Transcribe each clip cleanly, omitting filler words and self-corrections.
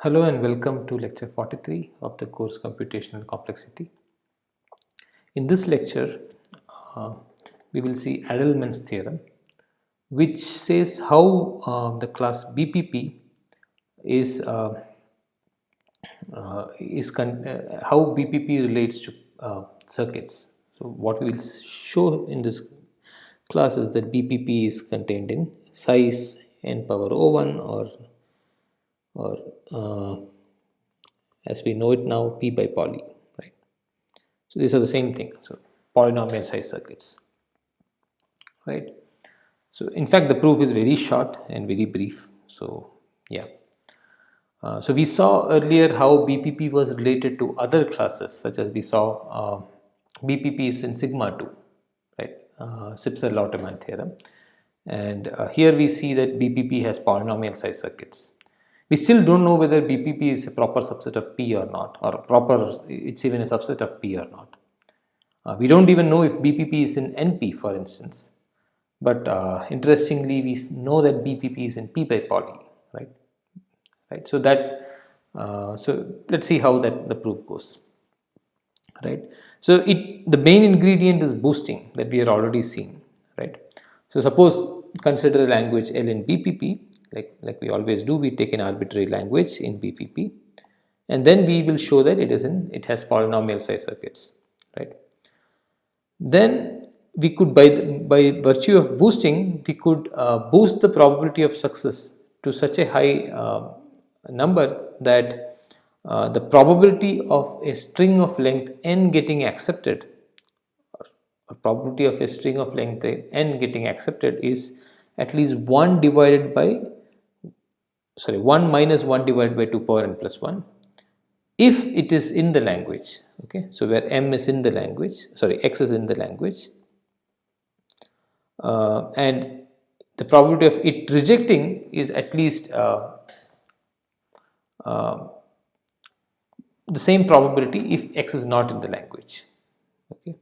Hello and welcome to lecture 43 of the course Computational Complexity. In this lecture, uh, we will see Adleman's theorem, which says how the class BPP is, how BPP relates to circuits. So what we will show in this class is that BPP is contained in size n power O1 or as we know it now P by poly, right? So these are the same thing. So polynomial size circuits, right? So in fact, the proof is very short and very brief. So yeah. So we saw earlier how BPP was related to other classes, such as we saw BPP is in sigma 2, right? Sipser-Lauterman theorem. And here we see that BPP has polynomial size circuits. We still don't know whether BPP is a proper subset of P or not, or it's even a subset of P or not. We don't even know if BPP is in NP, for instance. But interestingly, we know that BPP is in P by poly, right? Right. So so let's see how the proof goes, right? So the main ingredient is boosting that we are already seen, right? So suppose consider a language L in BPP, like we always do. We take an arbitrary language in BPP, and then we will show that it has polynomial size circuits, right? Then we could, by virtue of boosting, we could boost the probability of success to such a high number that the probability of a string of length n getting accepted, or probability of a string of length n getting accepted, is at least 1 divided by 1 minus 1 divided by 2 power n plus 1 if it is in the language. Okay, so where m is in the language, x is in the language, and the probability of it rejecting is at least the same probability if x is not in the language. Okay,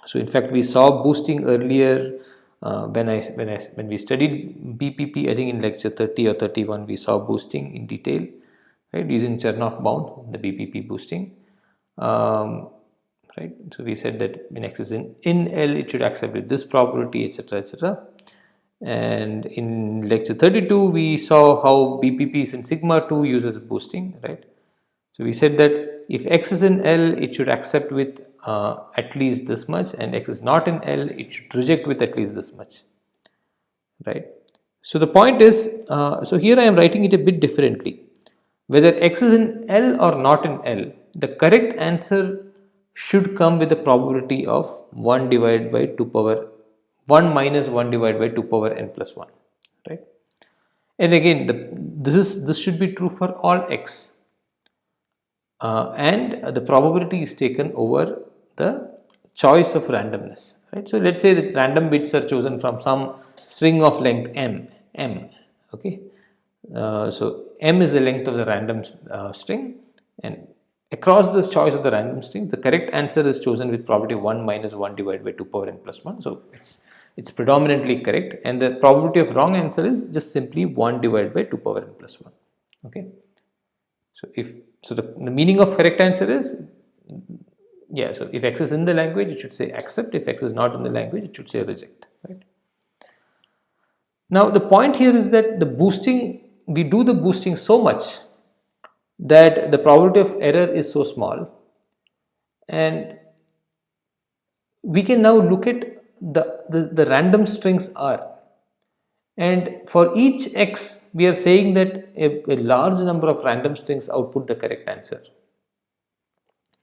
so in fact we saw boosting earlier when we studied BPP. I think in lecture 30 or 31 we saw boosting in detail, right, using Chernoff bound, the BPP boosting. Right, so we said that when x is in L, it should accept with this probability, etc., etc. And in lecture 32 we saw how BPP is in sigma 2 uses boosting, right? So we said that if x is in L, it should accept with at least this much, and x is not in L, it should reject with at least this much, right? So the point is, so here I am writing it a bit differently. Whether x is in L or not in L, the correct answer should come with a probability of 1 divided by 2 power 1 minus 1 divided by 2 power n plus 1, right? And again, this should be true for all x, and the probability is taken over the choice of randomness, right? So let's say that random bits are chosen from some string of length m. Okay, so m is the length of the random string, and across this choice of the random strings, the correct answer is chosen with probability 1 minus 1 divided by 2 power n plus 1. So it's predominantly correct, and the probability of wrong answer is just simply 1 divided by 2 power n plus 1. Okay, so the meaning of correct answer is, yeah, so if x is in the language, it should say accept. If x is not in the language, it should say reject, right? Now the point here is that the boosting, we do the boosting so much that the probability of error is so small, and we can now look at the random strings R, and for each x we are saying that a large number of random strings output the correct answer.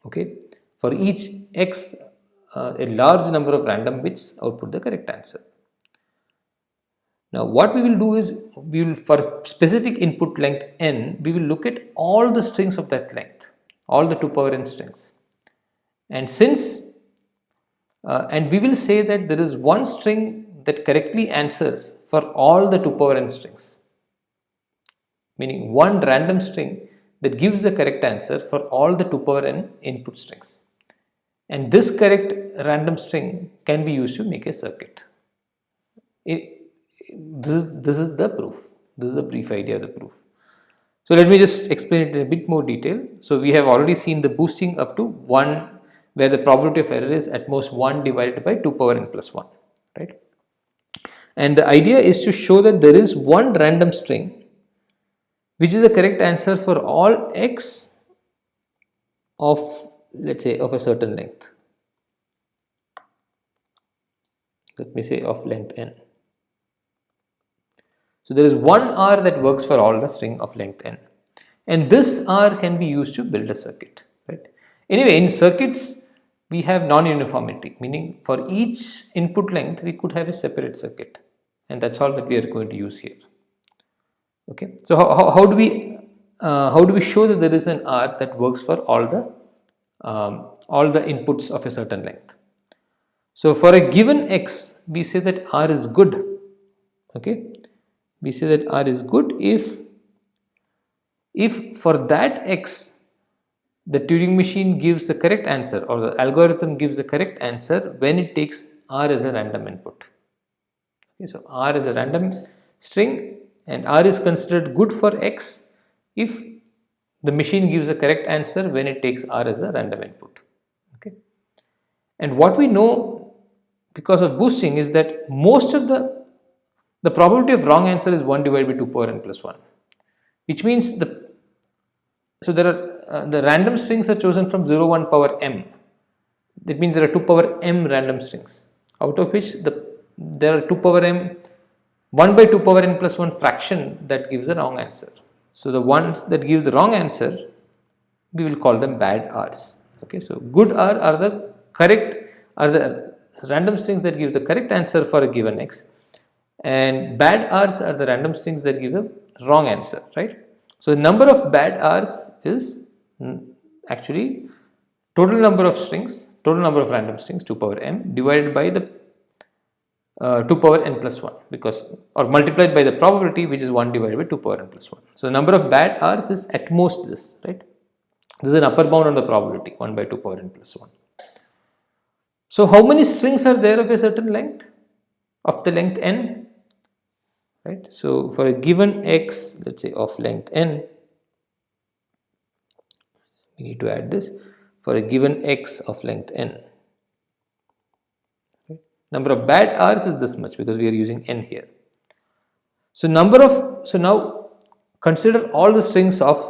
Okay, for each x a large number of random bits output the correct answer. Now what we will do is, we will, for specific input length n, we will look at all the strings of that length, all the 2 power n strings, and and we will say that there is one string that correctly answers for all the 2 power n strings, meaning one random string that gives the correct answer for all the 2 power n input strings, and this correct random string can be used to make a circuit. This is the proof. This is the brief idea of the proof. So let me just explain it in a bit more detail. So we have already seen the boosting up to 1, where the probability of error is at most 1 divided by 2 power n plus 1, right? And the idea is to show that there is one random string which is the correct answer for all x of, let's say, of a certain length. Let me say of length n. So there is one R that works for all the string of length n, and this R can be used to build a circuit, right? Anyway, in circuits we have non-uniformity, meaning for each input length we could have a separate circuit, and that's all that we are going to use here. Okay, so how do we show that there is an R that works for all the inputs of a certain length? So for a given x, we say that R is good. Okay, we say that R is good if for that x the Turing machine gives the correct answer, or the algorithm gives the correct answer when it takes R as a random input. Okay, so R is a random string and R is considered good for x if the machine gives a correct answer when it takes R as a random input. Okay, and what we know because of boosting is that most of the probability of wrong answer is 1 divided by 2 power n plus 1, which means there are the random strings are chosen from 0 1 power m. That means there are 2 power m random strings, out of which there are 2 power m 1 by 2 power n plus 1 fraction that gives the wrong answer. So the ones that give the wrong answer, we will call them bad R's. Okay, so good R are the random strings that give the correct answer for a given x, and bad R's are the random strings that give the wrong answer, right? So the number of bad R's is actually total number of random strings 2 power m divided by the 2 power n plus 1, because, or multiplied by the probability, which is 1 divided by 2 power n plus 1. So the number of bad R's is at most this, right? This is an upper bound on the probability, 1 by 2 power n plus 1. So how many strings are there of a certain length, of the length n, right? So for a given x, let's say of length n, we need to add this, for a given x of length n, right? Number of bad R's is this much because we are using n here. So now consider all the strings of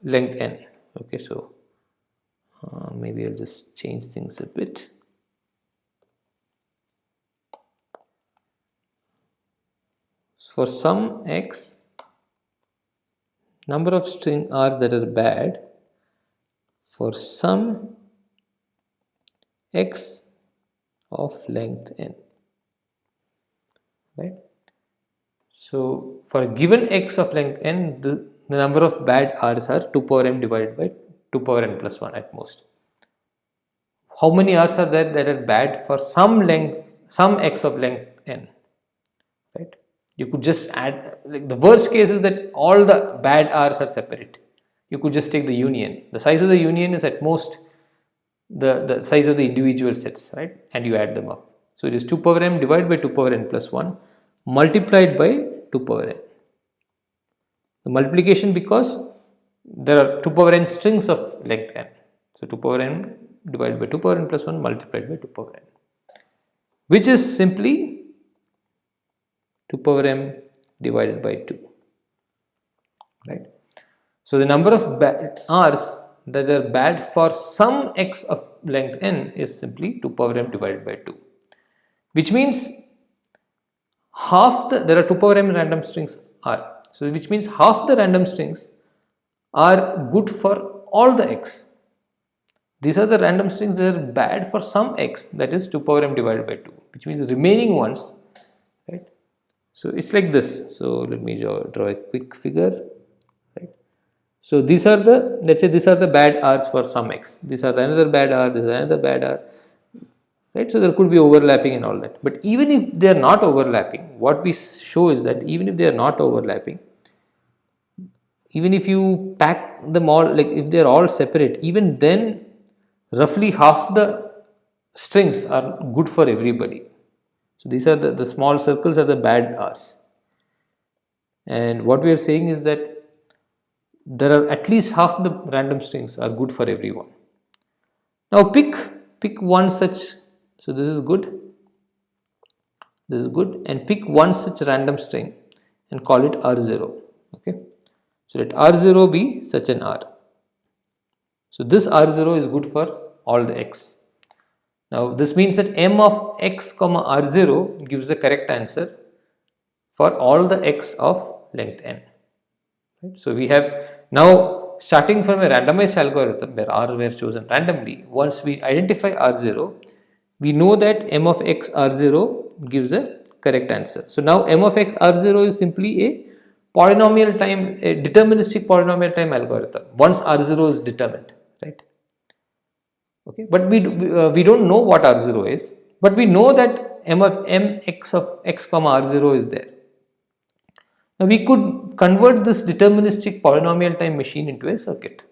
length n. Okay, so maybe I'll just change things a bit. For some x, number of string R's that are bad for some x of length n, right? So for a given x of length n, the number of bad R's are 2 power m divided by 2 power n plus 1 at most. How many R's are there that are bad for some x of length n, right? You could just add, like, the worst case is that all the bad R's are separate. You could just take the union. The size of the union is at most the size of the individual sets, right? And you add them up. So it is 2 power m divided by 2 power n plus 1 multiplied by 2 power n. The multiplication, because there are 2 power n strings of length n. So 2 power n divided by 2 power n plus 1 multiplied by 2 power n, which is simply 2 power m divided by 2, right? So the number of bad R's that are bad for some x of length n is simply 2 power m divided by 2, which means there are 2 power m random strings R. So which means half the random strings are good for all the x. These are the random strings that are bad for some x, that is 2 power m divided by 2, which means the remaining ones, right? So it's like this. So let me draw a quick figure, right? So these are let's say these are the bad R's for some x. These are another bad R, this is another bad R, right? So there could be overlapping and all that. But even if they are not overlapping, what we show is that even if they are not overlapping, even if you pack them all, like if they are all separate, even then roughly half the strings are good for everybody. So these are the small circles are the bad R's. And what we are saying is that there are at least half the random strings are good for everyone. Now pick one such, so this is good, and pick one such random string and call it R0. Okay, so let R0 be such an R. So this R0 is good for all the x. Now this means that m of x comma R0 gives the correct answer for all the x of length n. Right? So we have now, starting from a randomized algorithm where R were chosen randomly, once we identify R0, we know that m of x R0 gives a correct answer. So now m of x R0 is simply a polynomial time, a deterministic polynomial time algorithm once R0 is determined, right? Okay, but we don't know what R0 is, but we know that m of x comma R0 is there. Now we could convert this deterministic polynomial time machine into a circuit,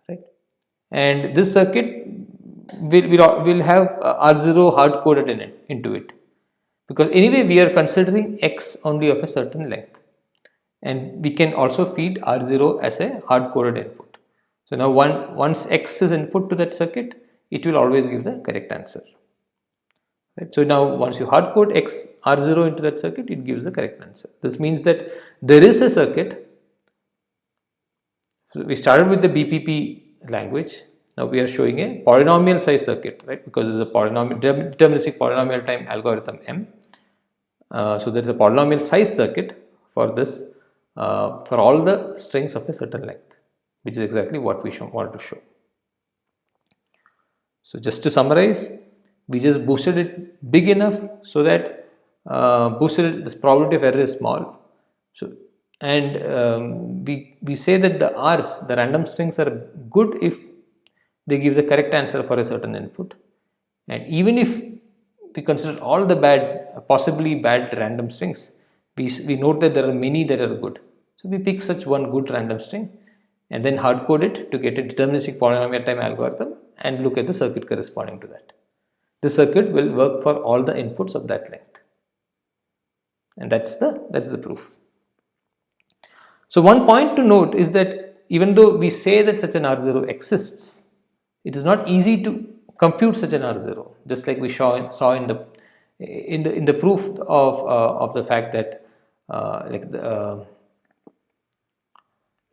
right? And this circuit will have R0 hard coded into it, because anyway we are considering x only of a certain length, and we can also feed R0 as a hard coded input. So now once x is input to that circuit, it will always give the correct answer. Right. So now once you hard code x R0 into that circuit, it gives the correct answer. This means that there is a circuit. So we started with the BPP language. Now we are showing a polynomial size circuit, right? Because there is a deterministic polynomial time algorithm M. So there is a polynomial size circuit for this, for all the strings of a certain length, which is exactly what we want to show. So just to summarize, we just boosted it big enough so that this probability of error is small. So and we say that the R's, the random strings, are good if they give the correct answer for a certain input, and even if we consider all the possibly bad random strings, we note that there are many that are good. So we pick such one good random string and then hard code it to get a deterministic polynomial time algorithm and look at the circuit corresponding to that. The circuit will work for all the inputs of that length, and that's the proof. So one point to note is that even though we say that such an R0 exists, it is not easy to compute such an R0. Just like we saw in the proof of the fact that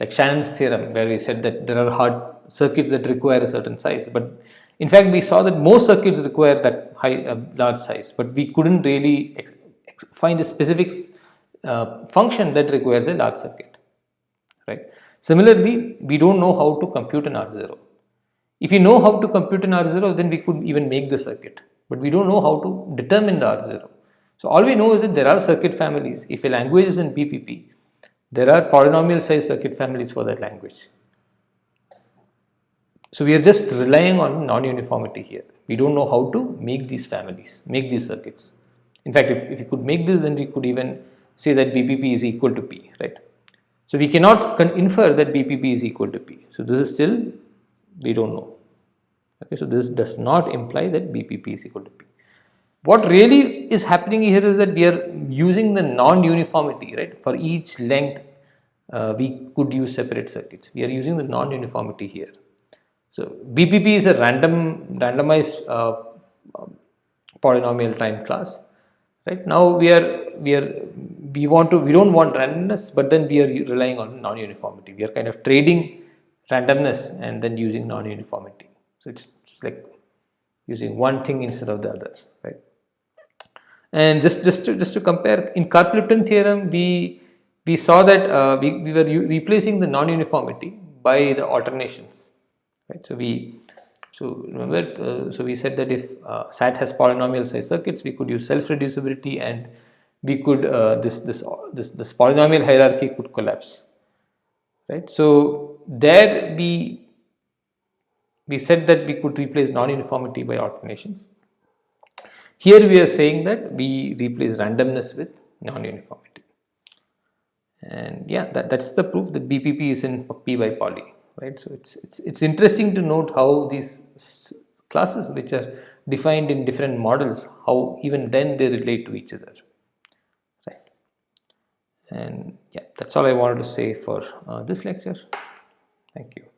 like Shannon's theorem, where we said that there are hard circuits that require a certain size, but in fact we saw that most circuits require that large size, but we couldn't really find a specific function that requires a large circuit, right? Similarly, we don't know how to compute an R0. If we know how to compute an R0, then we could even make the circuit, but we don't know how to determine the R0. So all we know is that there are circuit families. If a language is in BPP, there are polynomial size circuit families for that language. So we are just relying on non-uniformity here. We don't know how to make these families, make these circuits. In fact, if we could make this, then we could even say that BPP is equal to P, right? So we cannot infer that BPP is equal to P. So this is still, we don't know. Okay, so this does not imply that BPP is equal to P. What really is happening here is that we are using the non-uniformity, right? For each length, we could use separate circuits. We are using the non-uniformity here. So BPP is a randomized polynomial time class, right? Now we don't want randomness, but then we are relying on non-uniformity. We are kind of trading randomness and then using non-uniformity. So it's like using one thing instead of the other, right? And just to compare, in Karp-Lipton theorem, we saw that we were replacing the non-uniformity by the alternations, right? So we said that if SAT has polynomial size circuits, we could use self-reducibility, and we could this polynomial hierarchy could collapse, right? So there we said that we could replace non-uniformity by alternations. Here we are saying that we replace randomness with non-uniformity, and yeah, that's the proof that BPP is in P by poly, right? So it's interesting to note how these classes, which are defined in different models, how even then they relate to each other, right? And yeah, that's all I wanted to say for this lecture. Thank you.